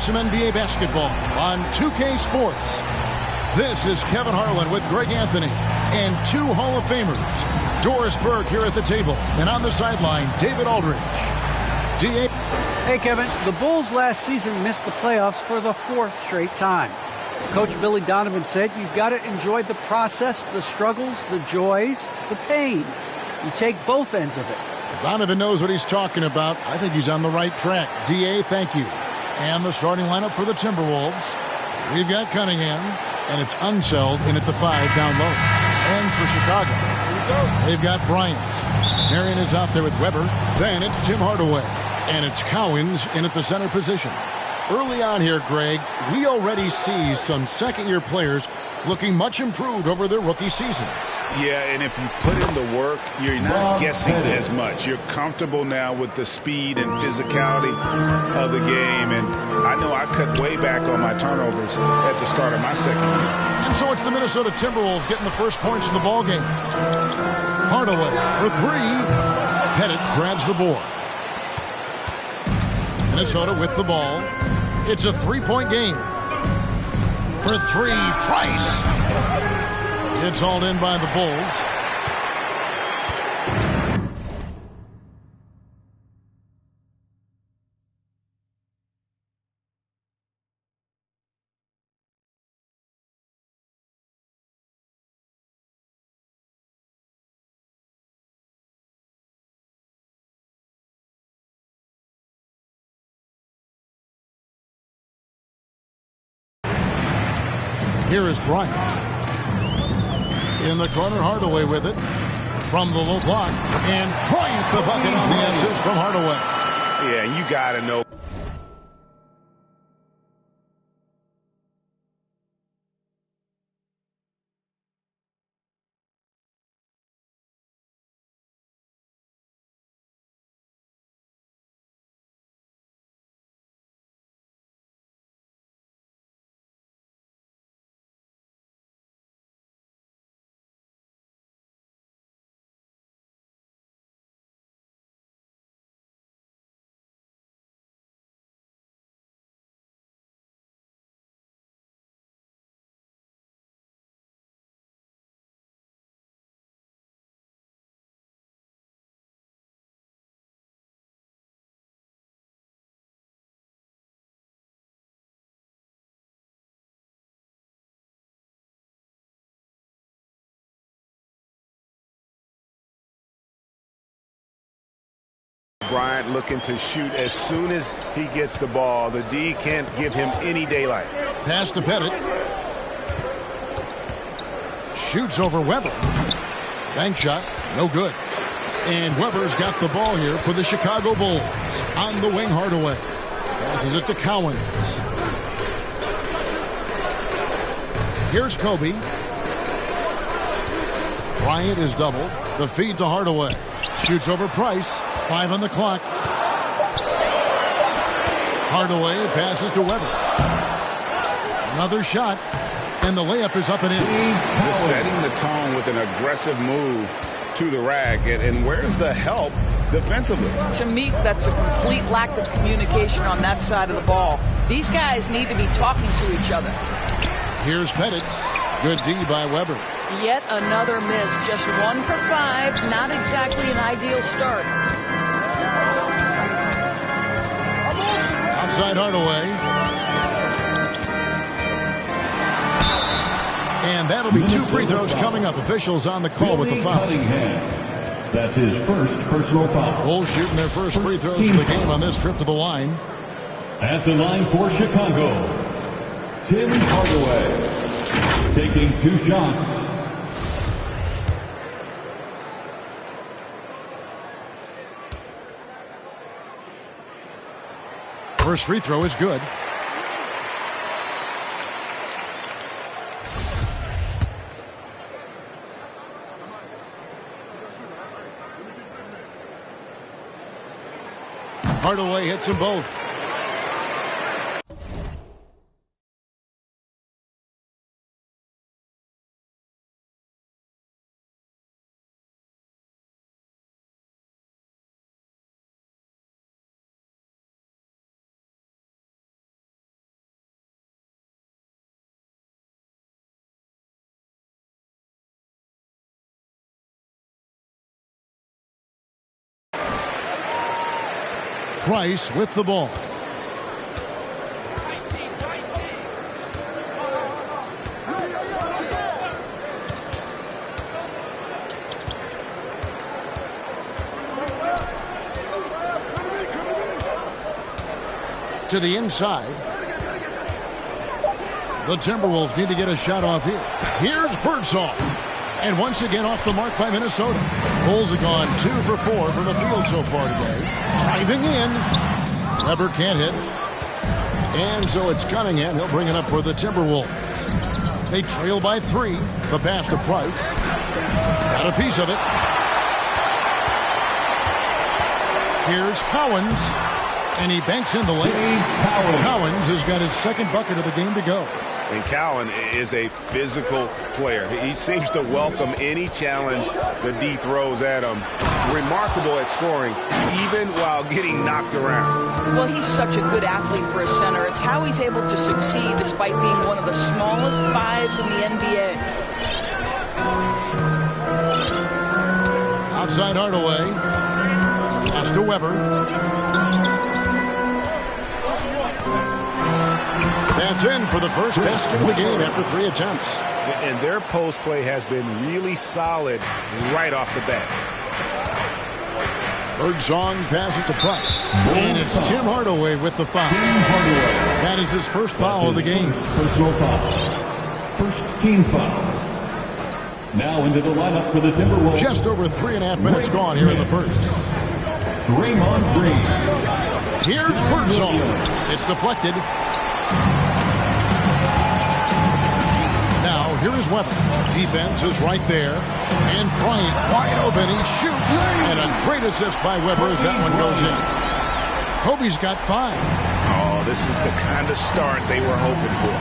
some NBA basketball on 2K Sports. This is Kevin Harlan with Greg Anthony and two Hall of Famers. Doris Burke here at the table, and on the sideline, David Aldridge. D.A. Hey, Kevin. The Bulls last season missed the playoffs for the fourth straight time. Coach Billy Donovan said you've got to enjoy the process, the struggles, the joys, the pain. You take both ends of it. Donovan knows what he's talking about. I think he's on the right track. D.A., thank you. And the starting lineup for the Timberwolves. We've got Cunningham, and it's Unseld in at the 5 down low. And for Chicago, they've got Bryant. Marion is out there with Weber. Then it's Tim Hardaway. And it's Cowens in at the center position. Early on here, Greg, we already see some second-year players looking much improved over their rookie seasons. Yeah, and if you put in the work, you're not guessing as much. You're comfortable now with the speed and physicality of the game. And I know I cut way back on my turnovers at the start of my second year. And so it's the Minnesota Timberwolves getting the first points in the ballgame. Hardaway for 3. Pettit grabs the board. Minnesota with the ball. It's a 3-point game. For 3, Price. It's hauled in by the Bulls. Here is Bryant. In the corner, Hardaway with it. From the low block. And Bryant the bucket on the assist from Hardaway. Yeah, you got to know. Bryant looking to shoot as soon as he gets the ball. The D can't give him any daylight. Pass to Pettit. Shoots over Weber. Bank shot, no good. And Weber's got the ball here for the Chicago Bulls. On the wing, Hardaway. Passes it to Cowens. Here's Kobe. Bryant is doubled. The feed to Hardaway. Shoots over Price. 5 on the clock. Hardaway passes to Weber. Another shot. And the layup is up and in. Just setting the tone with an aggressive move to the rack. And where's the help defensively? To me, that's a complete lack of communication on that side of the ball. These guys need to be talking to each other. Here's Pettit. Good D by Weber. Yet another miss. Just 1 for 5. Not exactly an ideal start. Outside Hardaway. And that'll be 2 free throws coming up. Officials on the call with the foul. That's his first personal foul. Bulls shooting their first free throws of the game on this trip to the line. At the line for Chicago, Tim Hardaway. Taking 2 shots. First free throw is good. Hardaway hits them both. Price with the ball. To the inside. The Timberwolves need to get a shot off here. Here's Birdsong. And once again off the mark by Minnesota. Bulls have gone 2 for 4 from the field so far today. Driving in. Weber can't hit. And so it's Cunningham. He'll bring it up for the Timberwolves. They trail by 3. The pass to Price. Got a piece of it. Here's Cowens. And he banks in the lane. Cowens has got his second bucket of the game to go. And Cowan is a physical player. He seems to welcome any challenge the D throws at him. Remarkable at scoring, even while getting knocked around. Well, he's such a good athlete for a center. It's how he's able to succeed despite being one of the smallest fives in the NBA. Outside Hardaway. Pass to Weber. That's in for the first basket of the game after 3 attempts. And their post play has been really solid right off the bat. Birdsong passes to Price. And it's Tim Hardaway with the foul. That is his first foul of the game. Personal foul. First team foul. Now into the lineup for the Timberwolves. Just over 3.5 minutes gone here in the first. Draymond Green. Here's Birdsong. It's deflected. Now, here is Weber. Defense is right there. And Bryant wide open. He shoots. And a great assist by Weber as that one goes in. Kobe's got 5. Oh, this is the kind of start they were hoping for.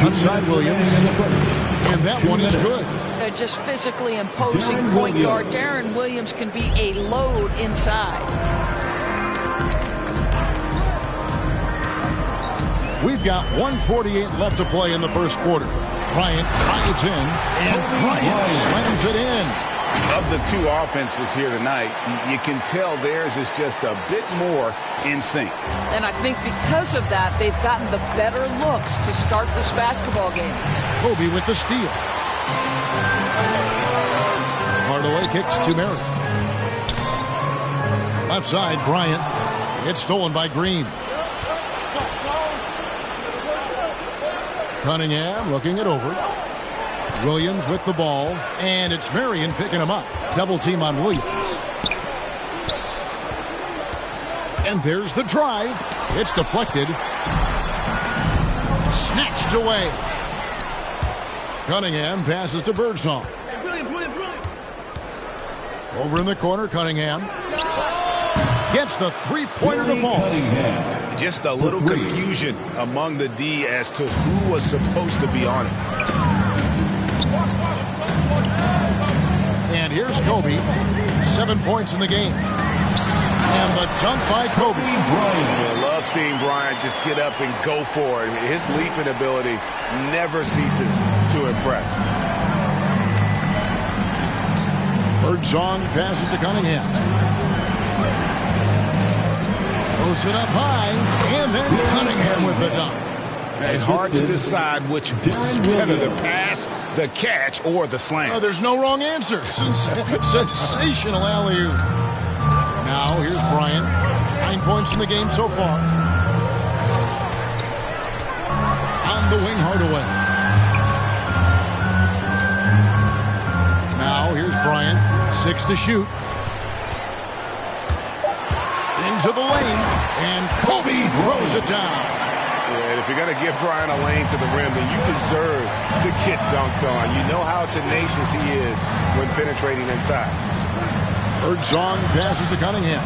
Outside Williams. And that one is good. Just physically imposing point guard. Darren Williams can be a load inside. We've got 1:48 left to play in the first quarter. Bryant drives in, and Bryant slams it in. Of the 2 offenses here tonight, you can tell theirs is just a bit more in sync. And I think because of that, they've gotten the better looks to start this basketball game. Kobe with the steal. Hardaway kicks to Murray. Left side, Bryant. It's stolen by Green. Cunningham looking it over. Williams with the ball. And it's Marion picking him up. Double team on Williams. And there's the drive. It's deflected. Snatched away. Cunningham passes to Birdsong. Over in the corner, Cunningham gets the three-pointer to fall. Just a little confusion among the D as to who was supposed to be on it. And here's Kobe. 7 points in the game. And the dunk by Kobe. I love seeing Bryant just get up and go for it. His leaping ability never ceases to impress. Birdsong passes to Cunningham. Throws it up high, and then Cunningham with the dunk. And hard to decide which is better, the pass, the catch, or the slam. Oh, there's no wrong answer. Sensational alley-oop. Now, here's Bryant. 9 points in the game so far. On the wing, Hardaway. Now, here's Bryant. 6 to shoot. Into the lane. And Kobe throws it down. Yeah, and if you're going to give Bryant a lane to the rim, then you deserve to get dunked on. You know how tenacious he is when penetrating inside. Birdsong passes to Cunningham.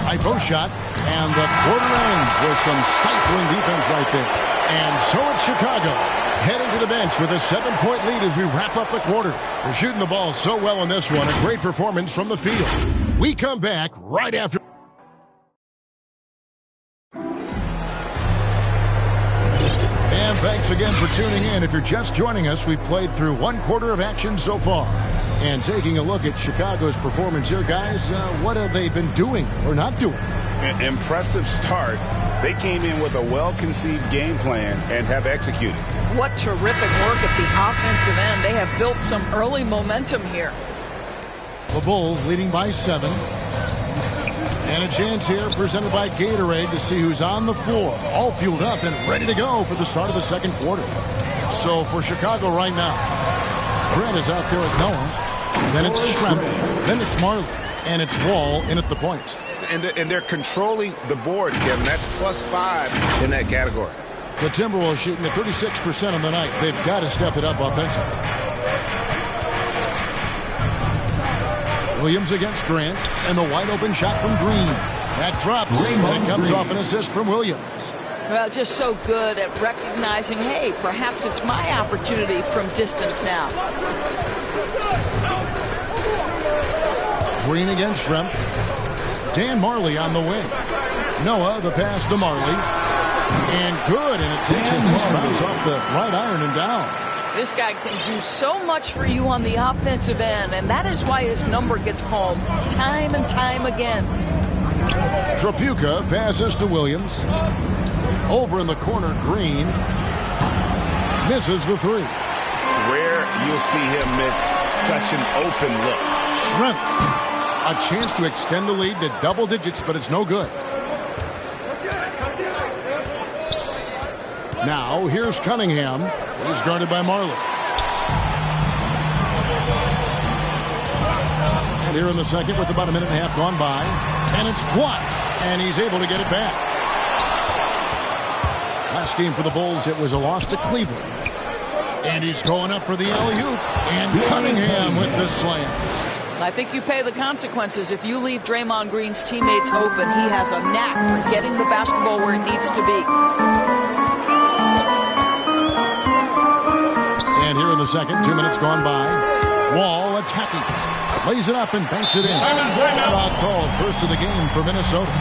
High post shot, and the quarter ends with some stifling defense right there. And so it's Chicago heading to the bench with a 7-point lead as we wrap up the quarter. They're shooting the ball so well in this one. A great performance from the field. We come back right after. And thanks again for tuning in. If you're just joining us, we've played through 1 quarter of action so far. And taking a look at Chicago's performance here, guys, what have they been doing or not doing? Impressive start. They came in with a well-conceived game plan and have executed. What terrific work at the offensive end. They have built some early momentum here. The Bulls leading by 7. And a chance here presented by Gatorade to see who's on the floor. All fueled up and ready to go for the start of the second quarter. So for Chicago right now, Brent is out there at Noah. Then it's Schrempf. Then it's Marley. And it's Wall in at the point. And they're controlling the boards, Kevin. That's +5 in that category. The Timberwolves shooting at 36% on the night. They've got to step it up offensively. Williams against Grant, and the wide open shot from Green. That drops, and it comes off an assist from Williams. Well, just so good at recognizing, hey, perhaps it's my opportunity from distance now. Green against Schrempf. Dan Marley on the wing. Noah, the pass to Marley. And good, and it takes a nice bounce off the right iron and down. This guy can do so much for you on the offensive end, and that is why his number gets called time and time again. Trapuka passes to Williams. Over in the corner, Green misses the three. Rare you'll see him miss such an open look. Schrempf. A chance to extend the lead to double digits, but it's no good. Now, here's Cunningham. He's guarded by Marley. And here in the second with about a minute and a half gone by. And it's blocked. And he's able to get it back. Last game for the Bulls, it was a loss to Cleveland. And he's going up for the alley-oop. And Cunningham with the slam. I think you pay the consequences. If you leave Draymond Green's teammates open, he has a knack for getting the basketball where it needs to be. And here in the second, 2 minutes gone by. Wall attacking. Lays it up and banks it in. Timeout called, first of the game for Minnesota.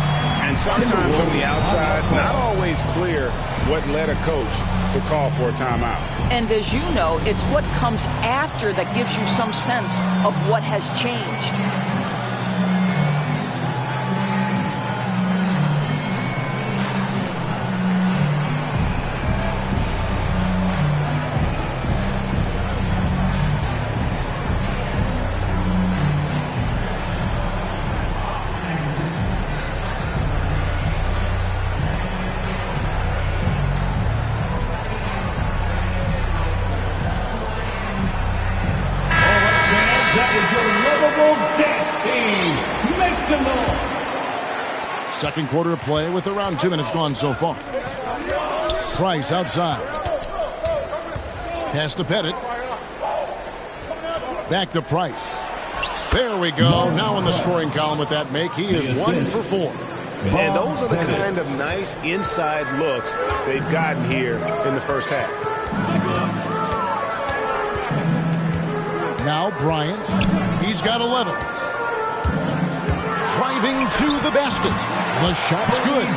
And sometimes from the outside, not always clear what led a coach to call for a timeout. And as you know, it's what comes after that gives you some sense of what has changed. Second quarter of play with around 2 minutes gone so far. Price outside. Pass to Pettit. Back to Price. There we go. Now in the scoring column with that make. He is 1 for 4. And those are the kind of nice inside looks they've gotten here in the first half. Now Bryant. He's got 11. Driving to the basket. The shot's good.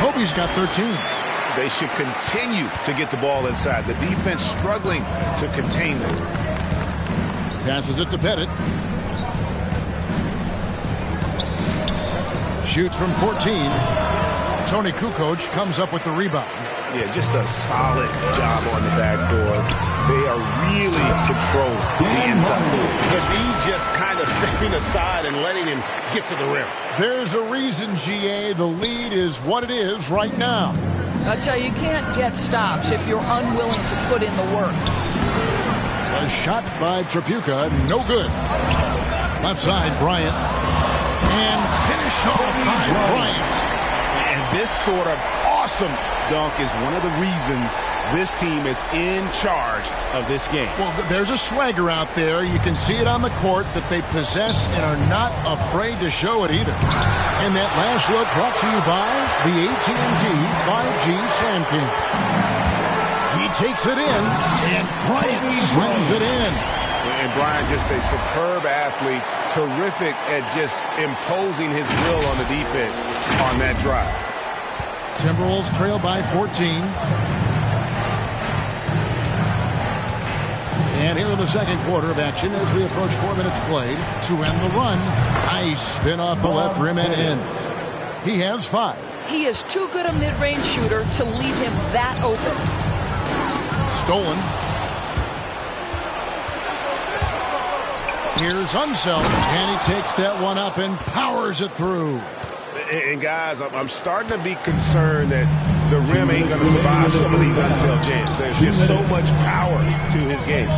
Kobe's got 13. They should continue to get the ball inside. The defense struggling to contain them. Passes it to Pettit. Shoots from 14. Tony Kukoc comes up with the rebound. Yeah, just a solid job on the backboard. They are really controlling the inside. But he just kind of stepping aside and letting him get to the rim. There's a reason, GA, the lead is what it is right now. I tell you can't get stops if you're unwilling to put in the work. A shot by Trapuka, no good. Left side, Bryant. And finish off by Bryant. And this sort of awesome dunk is one of the reasons this team is in charge of this game. Well, there's a swagger out there. You can see it on the court that they possess and are not afraid to show it either. And that last look brought to you by the AT&T 5G Slam King. He takes it in, and Bryant slams it in. And Bryant, just a superb athlete, terrific at just imposing his will on the defense on that drive. Timberwolves trail by 14. And here in the second quarter of action as we approach 4 minutes played to end the run. Nice spin off the left rim and in. He has 5. He is too good a mid-range shooter to leave him that open. Stolen. Here's Unseld, and he takes that one up and powers it through. And guys, I'm starting to be concerned that the rim ain't going to survive some of these Unseld jams. There's just so much power to his game.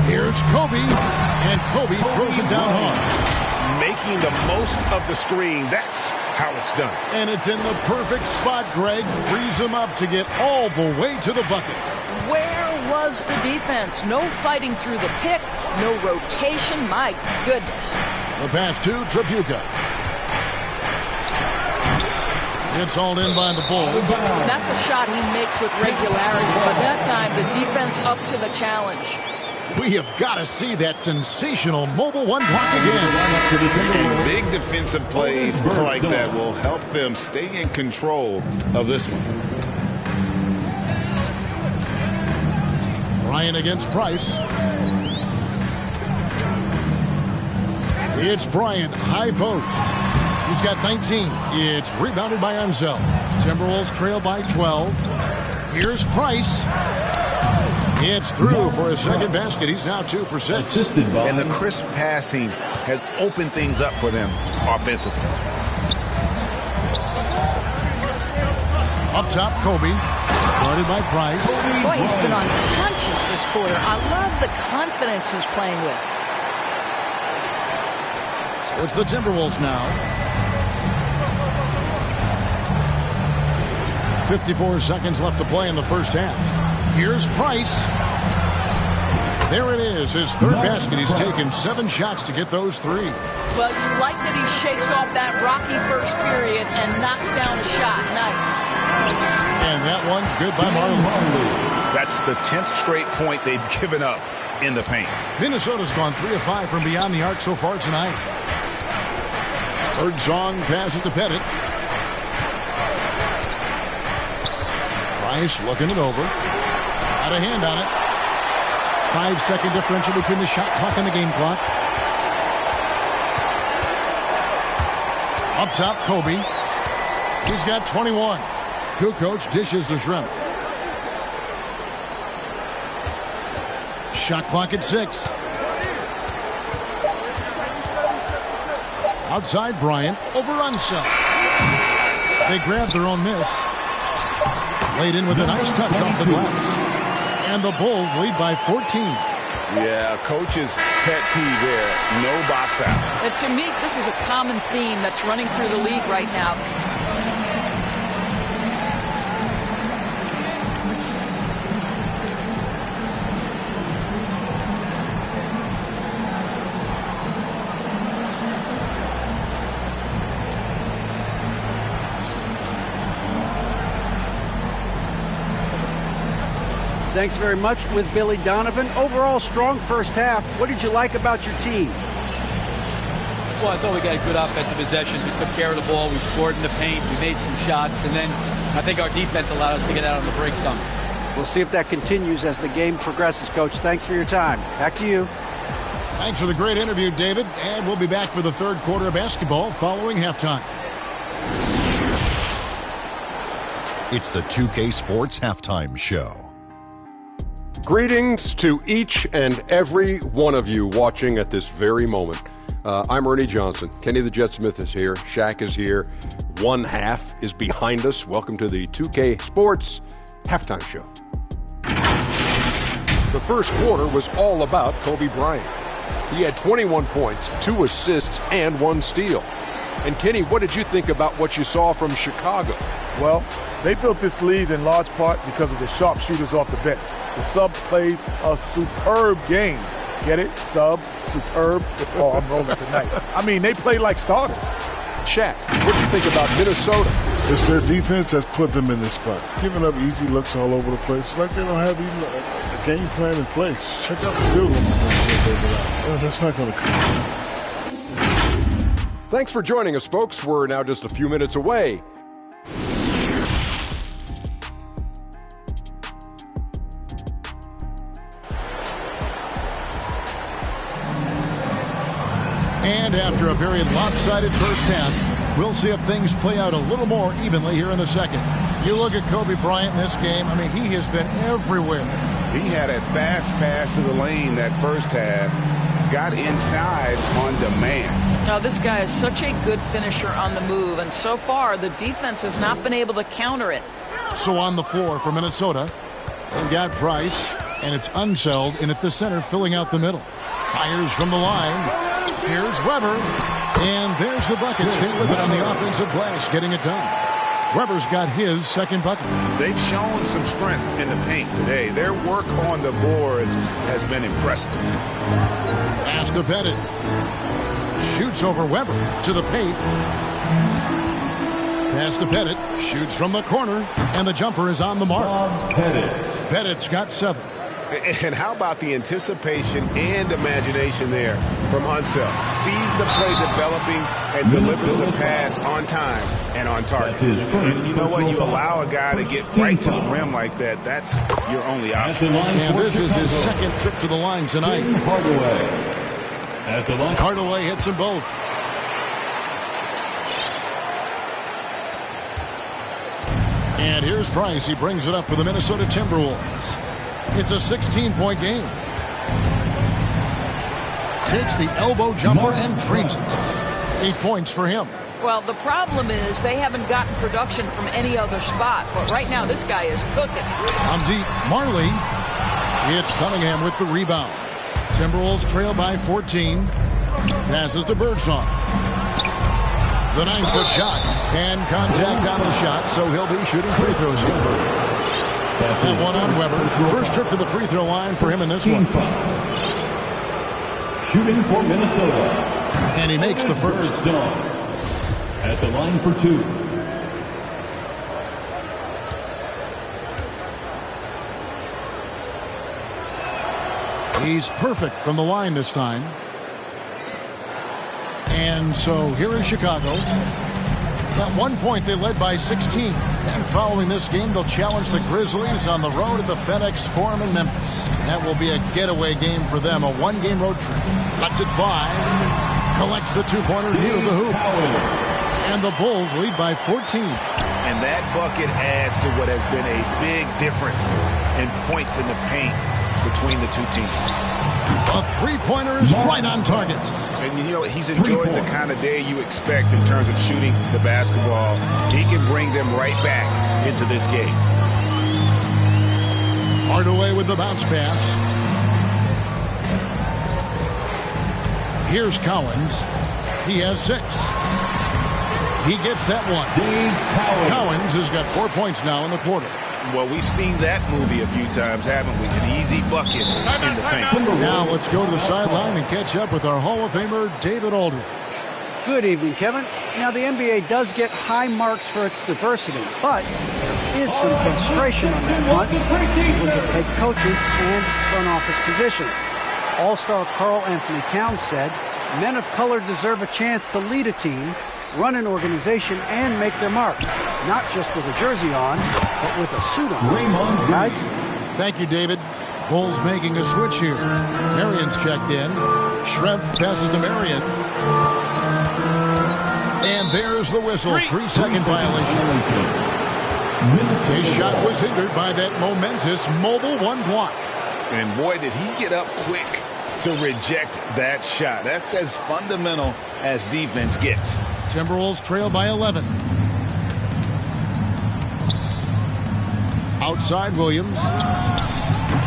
Here's Kobe, and Kobe throws it down hard. Making the most of the screen, that's how it's done. And it's in the perfect spot, Greg. Frees him up to get all the way to the bucket. Where was the defense? No fighting through the pick, no rotation. My goodness. The pass to Tripucka. It's hauled in by the Bulls. That's a shot he makes with regularity, but that time the defense up to the challenge. We have got to see that sensational mobile one block again. And big defensive plays like that will help them stay in control of this one. Bryant against Price. It's Bryant, high post. He's got 19. It's rebounded by Unseld. Timberwolves trail by 12. Here's Price. It's through for a second basket. He's now 2 for 6. And the crisp passing has opened things up for them offensively. Up top, Kobe. Guarded by Price. Boy, he's been on punches this quarter. I love the confidence he's playing with. So it's the Timberwolves now. 54 seconds left to play in the first half. Here's Price. There it is, his third basket. He's taken 7 shots to get those 3. Well, you like that he shakes off that rocky first period and knocks down a shot. Nice. And that one's good by Marley. That's the 10th straight point they've given up in the paint. Minnesota's gone 3 of 5 from beyond the arc so far tonight. Birdsong passes to Pettit. Price looking it over. Got a hand on it. 5-second differential between the shot clock and the game clock. Up top, Kobe. He's got 21. Kukoc dishes to Shrimp. Shot clock at 6. Outside Bryant, over Unseld. They grabbed their own miss. Laid in with a nice touch off the glass. And the Bulls lead by 14. Yeah, coach's pet peeve there. No box out. And to me, this is a common theme that's running through the league right now. Thanks very much with Billy Donovan. Overall, strong first half. What did you like about your team? Well, I thought we got good offensive possessions. We took care of the ball. We scored in the paint. We made some shots. And then I think our defense allowed us to get out on the break some. We'll see if that continues as the game progresses, Coach. Thanks for your time. Back to you. Thanks for the great interview, David. And we'll be back for the third quarter of basketball following halftime. It's the 2K Sports Halftime Show. Greetings to each and every one of you watching at this very moment. I'm Ernie Johnson. Kenny the Jet Smith is here. Shaq is here. One half is behind us. Welcome to the 2K Sports Halftime Show. The first quarter was all about Kobe Bryant. He had 21 points, 2 assists, and 1 steal. And Kenny, what did you think about what you saw from Chicago? Well, they built this lead in large part because of the sharpshooters off the bench. The subs played a superb game. Get it? Sub, superb. Oh, I'm rolling tonight. I mean, they played like starters. Shaq, what do you think about Minnesota? It's their defense that's put them in this spot. Giving up easy looks all over the place. It's like they don't have even a game plan in place. Check out the field goal. Oh, that's not going to come. Thanks for joining us, folks. We're now just a few minutes away. After a very lopsided first half, we'll see if things play out a little more evenly here in the second. You look at Kobe Bryant in this game, I mean, he has been everywhere. He had a fast pass to the lane that first half, got inside on demand. Now, this guy is such a good finisher on the move, and so far the defense has not been able to counter it. So on the floor for Minnesota, they've got Price, and it's Unseld in at the center, filling out the middle. Fires from the line. Here's Weber, and there's the bucket. Stay with it on the offensive glass, getting it done. Weber's got his second bucket. They've shown some strength in the paint today. Their work on the boards has been impressive. Pass to Pettit. Shoots over Weber to the paint. Pass to Pettit. Shoots from the corner, and the jumper is on the mark. Pettit's got 7. And how about the anticipation and imagination there from Unseld? Sees the play developing and delivers the pass on time and on target. And you know what? You allow a guy to get right to the rim like that, that's your only option. And this is his second trip to the line tonight. Hardaway hits them both. And here's Price. He brings it up for the Minnesota Timberwolves. It's a 16-point game. Takes the elbow jumper and drains it. 8 points for him. Well, the problem is they haven't gotten production from any other spot. But right now, this guy is cooking. On deep, Marley. It's Cunningham with the rebound. Timberwolves trail by 14. Passes to Birdsong. The 9-foot shot. And contact on the shot, so he'll be shooting free throws here. That one on Weber. First trip to the free throw line for him in this one. Shooting for Minnesota. And he makes the first. At the line for 2. He's perfect from the line this time. And so here is Chicago. At one point, they led by 16. And following this game, they'll challenge the Grizzlies on the road at the FedEx Forum in Memphis. That will be a getaway game for them, a one-game road trip. Cuts it 5. Collects the two-pointer near the hoop. And the Bulls lead by 14. And that bucket adds to what has been a big difference in points in the paint between the two teams. A three-pointer is right on target. And, you know, he's enjoyed the kind of day you expect in terms of shooting the basketball. He can bring them right back into this game. Hardaway with the bounce pass. Here's Cowens. He has 6. He gets that one. Cowens has got 4 points now in the quarter. Well, we've seen that movie a few times, haven't we? An easy bucket in the paint. Now let's go to the sideline and catch up with our Hall of Famer, David Aldridge. Good evening, Kevin. Now, the NBA does get high marks for its diversity, but there is some frustration on that front with the head coaches and front office positions. All-star Karl Anthony Towns said, men of color deserve a chance to lead a team, run an organization, and make their mark. Not just with a jersey on, but with a suit on. Guys? Thank you, David. Bulls making a switch here. Marion's checked in. Schrempf passes to Marion. And there's the whistle. 3-second violation. His shot was hindered by that momentous mobile one block. And boy, did he get up quick to reject that shot. That's as fundamental as defense gets. Timberwolves trail by 11. Outside Williams.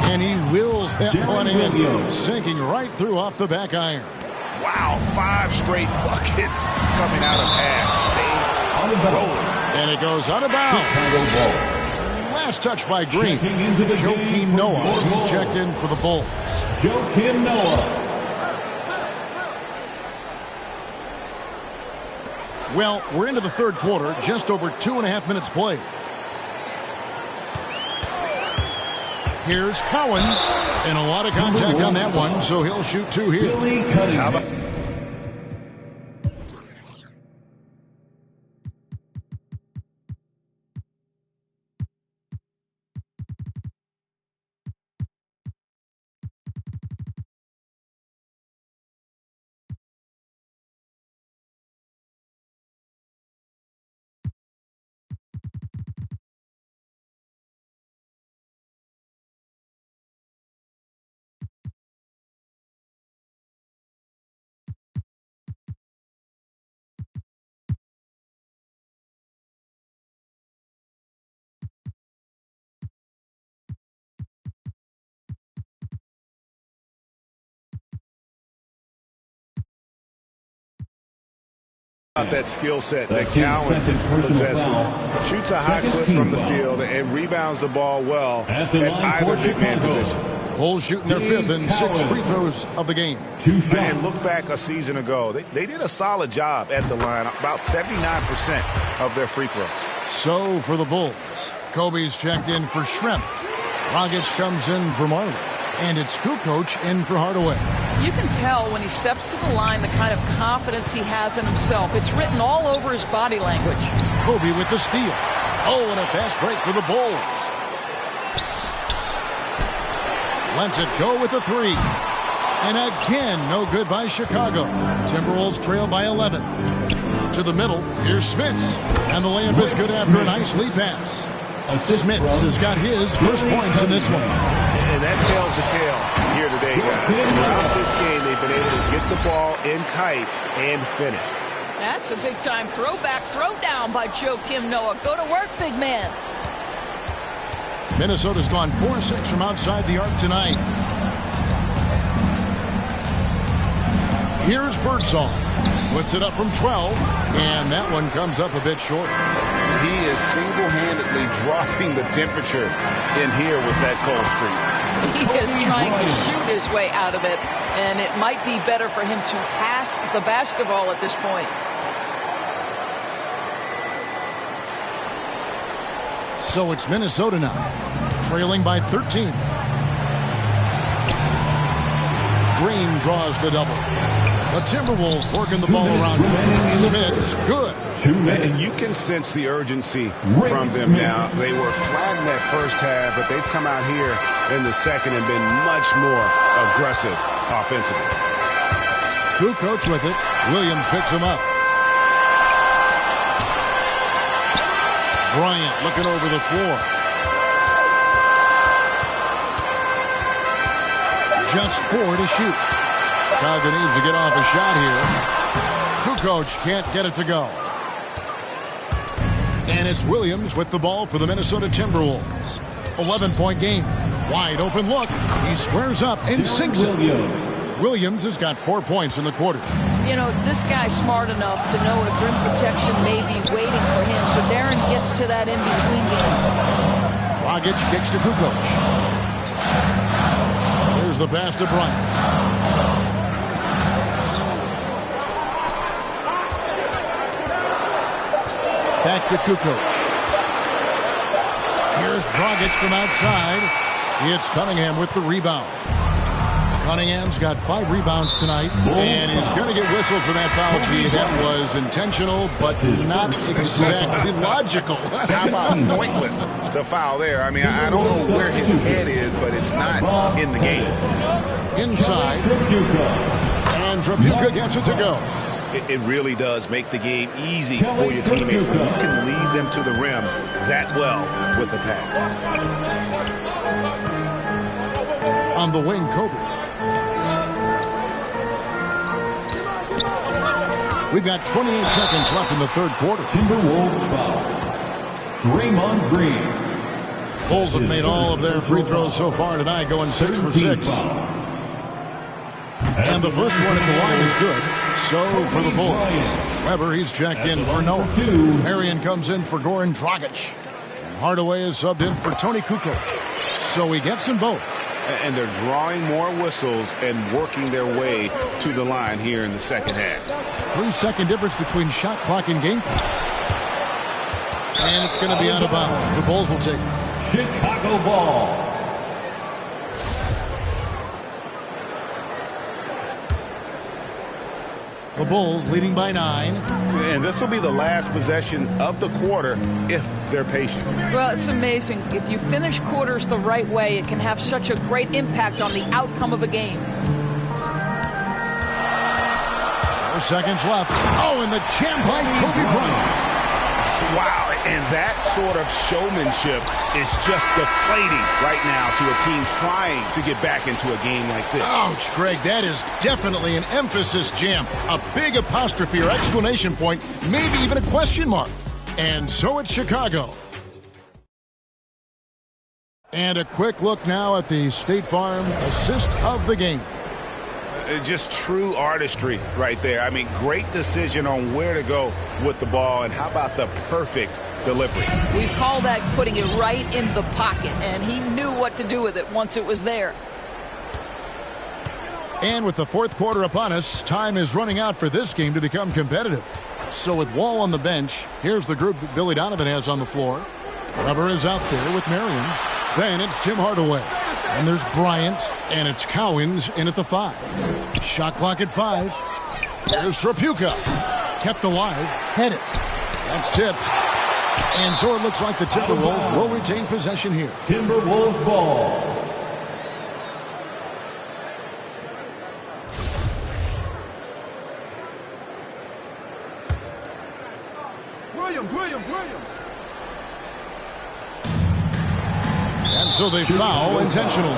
And he wills that one in, sinking right through off the back iron. Wow, 5 straight buckets coming out of half. They rolling. And it goes out of bounds. Last touch by Green. Joakim Noah. He's checked in for the Bulls. Joakim Noah. Well, we're into the third quarter. Just over 2.5 minutes played. Here's Cowens, and a lot of contact on that one, so he'll shoot 2 here. How about That skill set that Cowan possesses. Shoots a hot clip from the field and rebounds the ball well at either big man position. Bulls shooting their 5th and 6 free throws of the game. And look back a season ago. They did a solid job at the line. About 79% of their free throws. So for the Bulls, Kobe's checked in for Schrempf. Dragic comes in for Marley. And it's Kukoc in for Hardaway. You can tell when he steps to the line the kind of confidence he has in himself. It's written all over his body language. Kobe with the steal. Oh, and a fast break for the Bulls. Lets it go with the 3. And again, no good by Chicago. Timberwolves trail by 11. To the middle, here's Smits. And the layup is good after a nice lead pass. Smits has got his first points in this one. And that tells the tale here today, guys. Throughout this game, they've been able to get the ball in tight and finish. That's a big-time throwback, throwdown by Joakim Noah. Go to work, big man. Minnesota's gone 4-6 from outside the arc tonight. Here's Birdsong. Puts it up from 12, and that one comes up a bit short. He is single-handedly dropping the temperature in here with that cold streak. He is trying to shoot his way out of it, and it might be better for him to pass the basketball at this point. So it's Minnesota now, trailing by 13. Green draws the double. The Timberwolves working the ball around him. Smith's good. And you can sense the urgency from them now. They were flat in that first half, but they've come out here in the second and been much more aggressive offensively. Kukoc with it. Williams picks him up. Bryant looking over the floor. Just 4 to shoot. Chicago needs to get off a shot here. Kukoc can't get it to go. And it's Williams with the ball for the Minnesota Timberwolves. 11-point game. Wide open look. He squares up and sinks it. Williams has got 4 points in the quarter. You know, this guy's smart enough to know if rim protection may be waiting for him. So Darren gets to that in-between game. Dragic kicks to Kukoc. Here's the pass to Bryant. Back to Kukoc. Here's Dragic from outside. It's Cunningham with the rebound. Cunningham's got 5 rebounds tonight, and he's going to get whistled for that foul. Gee, that was intentional, but not exactly logical. How about pointless to foul there? I mean, I don't know where his head is, but it's not in the game. Inside, and Trabuca gets it to go. It really does make the game easy for your teammates when you can lead them to the rim that well with a pass. On the wing, Kobe. We've got 28 seconds left in the third quarter. Timberwolves foul. Draymond Green. Bulls have made all of their free throws so far tonight, going 6 for 6. And the first one at the line is good. So for the Bulls. Weber, he's checked in for Noah. Marion comes in for Goran Dragic. And Hardaway is subbed in for Tony Kukoc. So he gets them both. And they're drawing more whistles and working their way to the line here in the second half. 3-second difference between shot clock and game clock. And it's going to be out of bounds. The Bulls will take it. Chicago ball. The Bulls leading by 9. And this will be the last possession of the quarter if they're patient. Well, it's amazing. If you finish quarters the right way, it can have such a great impact on the outcome of a game. 4 seconds left. Oh, and the jam by Kobe Bryant. Wow, and that sort of showmanship is just deflating right now to a team trying to get back into a game like this. Ouch, Greg, that is definitely an emphasis jam. A big apostrophe or exclamation point, maybe even a question mark. And so it's Chicago. And a quick look now at the State Farm assist of the game. Just true artistry right there. I mean, great decision on where to go with the ball, and how about the perfect delivery? We call that putting it right in the pocket, and he knew what to do with it once it was there. And with the fourth quarter upon us, time is running out for this game to become competitive. So with Wall on the bench, here's the group that Billy Donovan has on the floor. Weber is out there with Marion. Then it's Tim Hardaway. And there's Bryant, and it's Cowens in at the 5. Shot clock at 5. There's Trapuka. Kept alive. Head it. That's tipped. And so it looks like the Timberwolves will retain possession here. Timberwolves ball. William. And so they foul intentionally.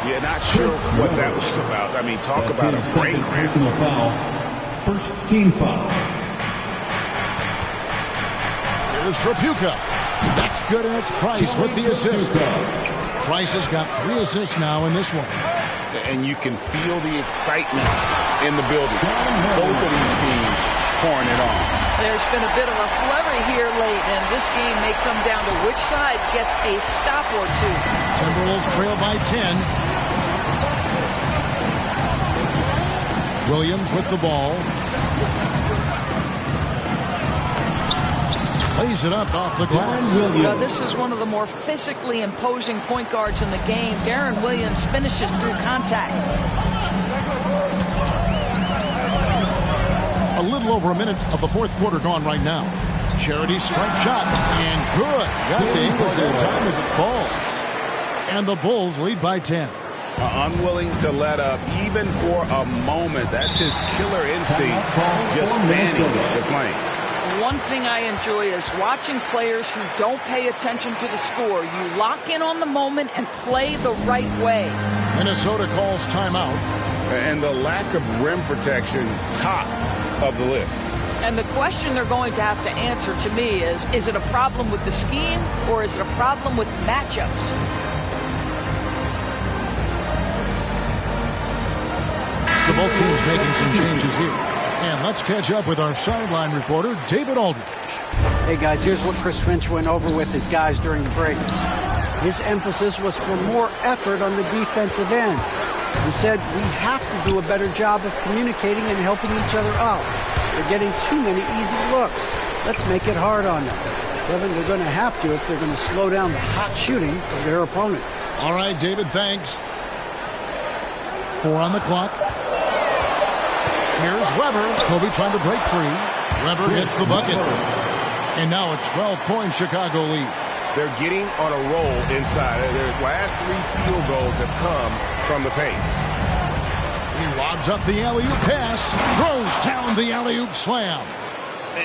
Yeah, not sure what that was about. I mean, talk about a break. Personal foul. First team foul. Here's Trapuka. That's good, and it's Price with the assist. Price has got 3 assists now in this one. And you can feel the excitement in the building. Both of these teams pouring it on. There's been a bit of a flurry here late, and this game may come down to which side gets a stop or two. Timberwolves trail by 10. Williams with the ball. Plays it up off the glass. This is one of the more physically imposing point guards in the game. Darren Williams finishes through contact. A little over a minute of the fourth quarter gone right now. Charity stripe shot, and good. Got the Ingles that time as it falls. And the Bulls lead by 10. Unwilling to let up even for a moment. That's his killer instinct, just fanning the flame. One thing I enjoy is watching players who don't pay attention to the score. You lock in on the moment and play the right way. Minnesota calls timeout. And the lack of rim protection, top of the list. And the question they're going to have to answer to me is it a problem with the scheme or is it a problem with matchups? So both teams making some changes here. And let's catch up with our sideline reporter, David Aldridge. Hey, guys, here's what Chris Finch went over with his guys during the break. His emphasis was for more effort on the defensive end. He said we have to do a better job of communicating and helping each other out. They're getting too many easy looks. Let's make it hard on them. Kevin, they're going to have to if they're going to slow down the hot shooting of their opponent. All right, David, thanks. 4 on the clock. Here's Weber. Kobe trying to break free. Weber hits the bucket. And now a 12-point Chicago lead. They're getting on a roll inside. Their last 3 field goals have come from the paint. He lobs up the alley-oop pass. Throws down the alley-oop slam.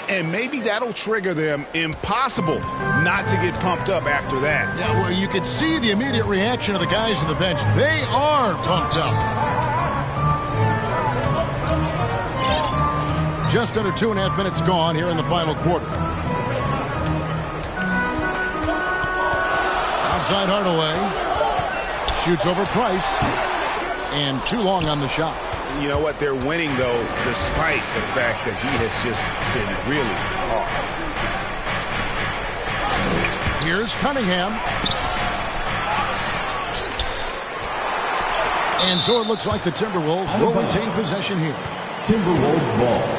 And maybe that'll trigger them. Impossible not to get pumped up after that. Yeah, well, you could see the immediate reaction of the guys on the bench. They are pumped up. Just under 2.5 minutes gone here in the final quarter. Outside Hardaway. Shoots over Price. And too long on the shot. You know what? They're winning, though, despite the fact that he has just been really off. Here's Cunningham. And so it looks like the Timberwolves will retain possession here. Timberwolves ball.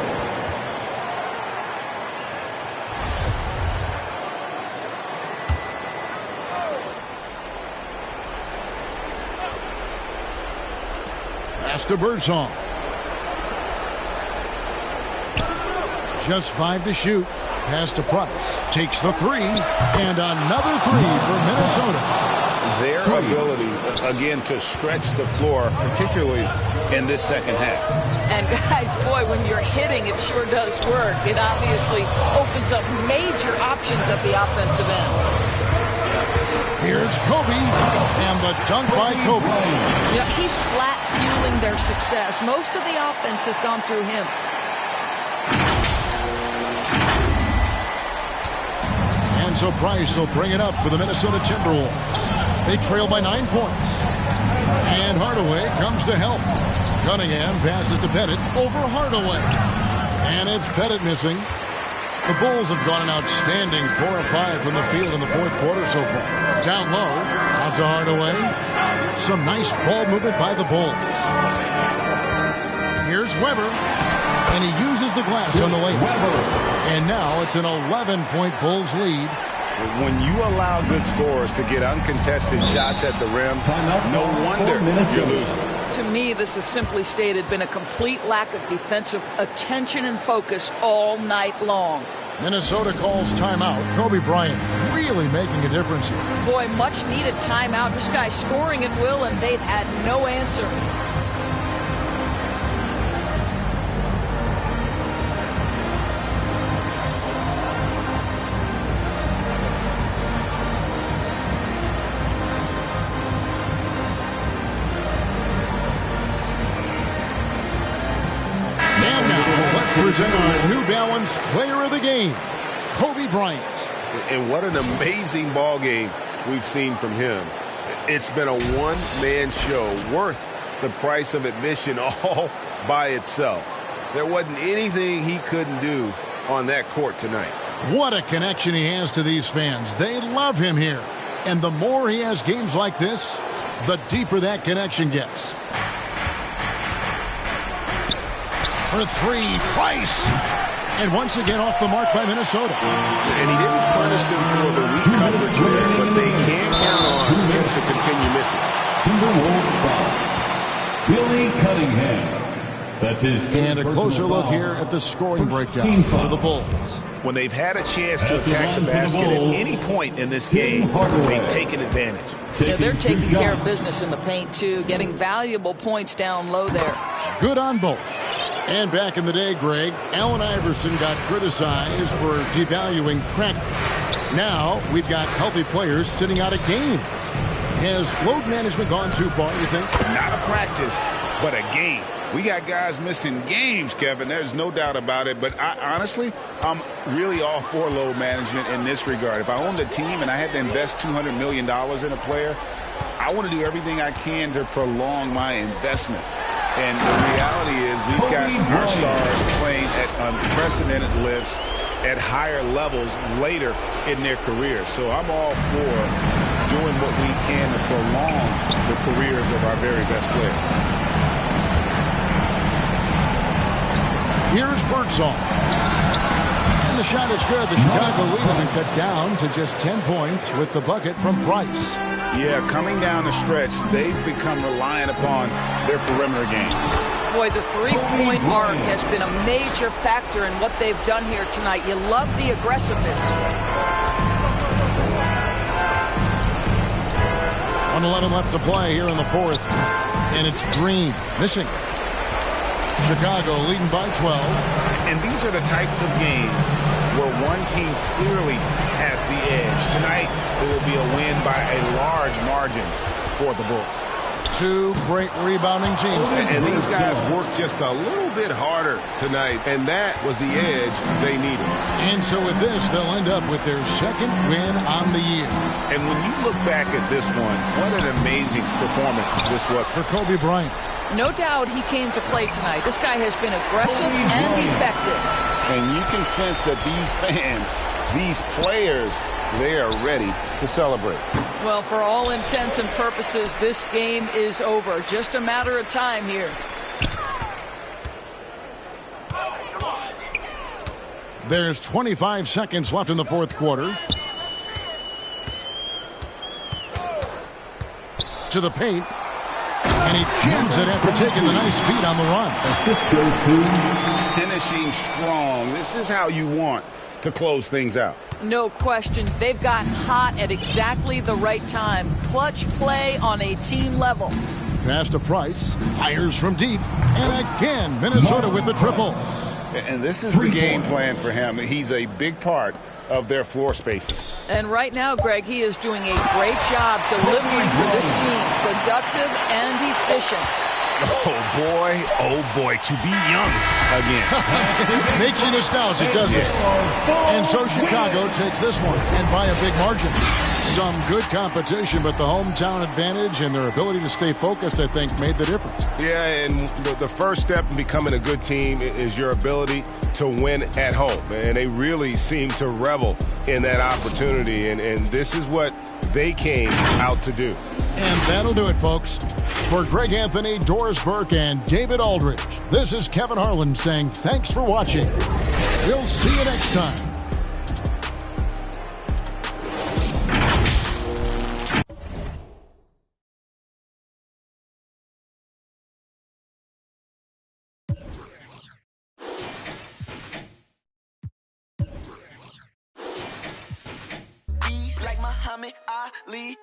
Pass to Birdsong. Just 5 to shoot. Pass to Price. Takes the 3. And another 3 for Minnesota. Their ability, again, to stretch the floor, particularly in this second half. And guys, boy, when you're hitting, it sure does work. It obviously opens up major options at the offensive end. Here's Kobe, and the dunk by Kobe. Yeah, he's flat fueling their success. Most of the offense has gone through him. And so Price will bring it up for the Minnesota Timberwolves. They trail by 9 points. And Hardaway comes to help. Cunningham passes to Pettit over Hardaway. And it's Pettit missing. The Bulls have gone an outstanding 4 of 5 from the field in the fourth quarter so far. Down low, out to Hardaway. Some nice ball movement by the Bulls. Here's Weber, and he uses the glass on the layup. And now it's an 11-point Bulls lead. When you allow good scorers to get uncontested shots at the rim, no wonder you're losing. To me, this has simply stated been a complete lack of defensive attention and focus all night long. Minnesota calls timeout. Kobe Bryant really making a difference here. Boy, much needed timeout. This guy's scoring at will, and they've had no answer. Present our New Balance Player of the Game, Kobe Bryant. And what an amazing ball game we've seen from him. It's been a one-man show worth the price of admission all by itself. There wasn't anything he couldn't do on that court tonight. What a connection he has to these fans. They love him here. And the more he has games like this, the deeper that connection gets. For three, Price. And once again off the mark by Minnesota. And he didn't punish them for the weak coverage there, but they can count on him to continue missing. Timberwolves foul. Billy Cunningham. That's his and a closer look here at the scoring breakdown for the Bulls. When they've had a chance to attack the basket at any point in this game, they've taken advantage. Yeah, they're taking care of business in the paint, too, getting valuable points down low there. Good on both. And back in the day, Greg, Allen Iverson got criticized for devaluing practice. Now we've got healthy players sitting out of games. Has load management gone too far, you think? Not a practice, but a game. We got guys missing games, Kevin. There's no doubt about it. But honestly, I'm really all for load management in this regard. If I owned a team and I had to invest $200 million in a player, I want to do everything I can to prolong my investment. And the reality is we've got our stars playing at unprecedented lifts at higher levels later in their careers. So I'm all for doing what we can to prolong the careers of our very best players. Here's Birdsall. And the shot is good. The Chicago lead has been cut down to just 10 points with the bucket from Price. Yeah, coming down the stretch, they've become reliant upon their perimeter game. Boy, the three-point arc has been a major factor in what they've done here tonight. You love the aggressiveness. 1:11 left to play here in the fourth. And it's Green missing. Chicago leading by 12. And these are the types of games where one team clearly has the edge. Tonight, it will be a win by a large margin for the Bulls. Two great rebounding teams. And these guys worked just a little bit harder tonight, and that was the edge they needed. And so with this, they'll end up with their second win on the year. And when you look back at this one, what an amazing performance this was for Kobe Bryant. No doubt he came to play tonight. This guy has been aggressive and effective. And you can sense that these fans, these players, they are ready to celebrate. Well, for all intents and purposes, this game is over. Just a matter of time here. There's 25 seconds left in the fourth quarter. To the paint. And he jams it after taking the nice feed on the run. Finishing strong. This is how you want to close things out. No question. They've gotten hot at exactly the right time. Clutch play on a team level. Pass to Price. Fires from deep. And again, Minnesota with the triple. And this is the game plan for him. He's a big part of their floor spacing. And right now, Greg, he is doing a great job delivering for this team. Productive and efficient. Oh boy, to be young again. Makes you nostalgic, doesn't it? And so Chicago takes this one, and by a big margin. Some good competition, but the hometown advantage and their ability to stay focused, I think, made the difference. Yeah, and the first step in becoming a good team is your ability to win at home. And they really seem to revel in that opportunity, and this is what they came out to do. And that'll do it, folks. For Greg Anthony, Doris Burke, and David Aldridge, this is Kevin Harlan saying thanks for watching. We'll see you next time. Like Muhammad Ali.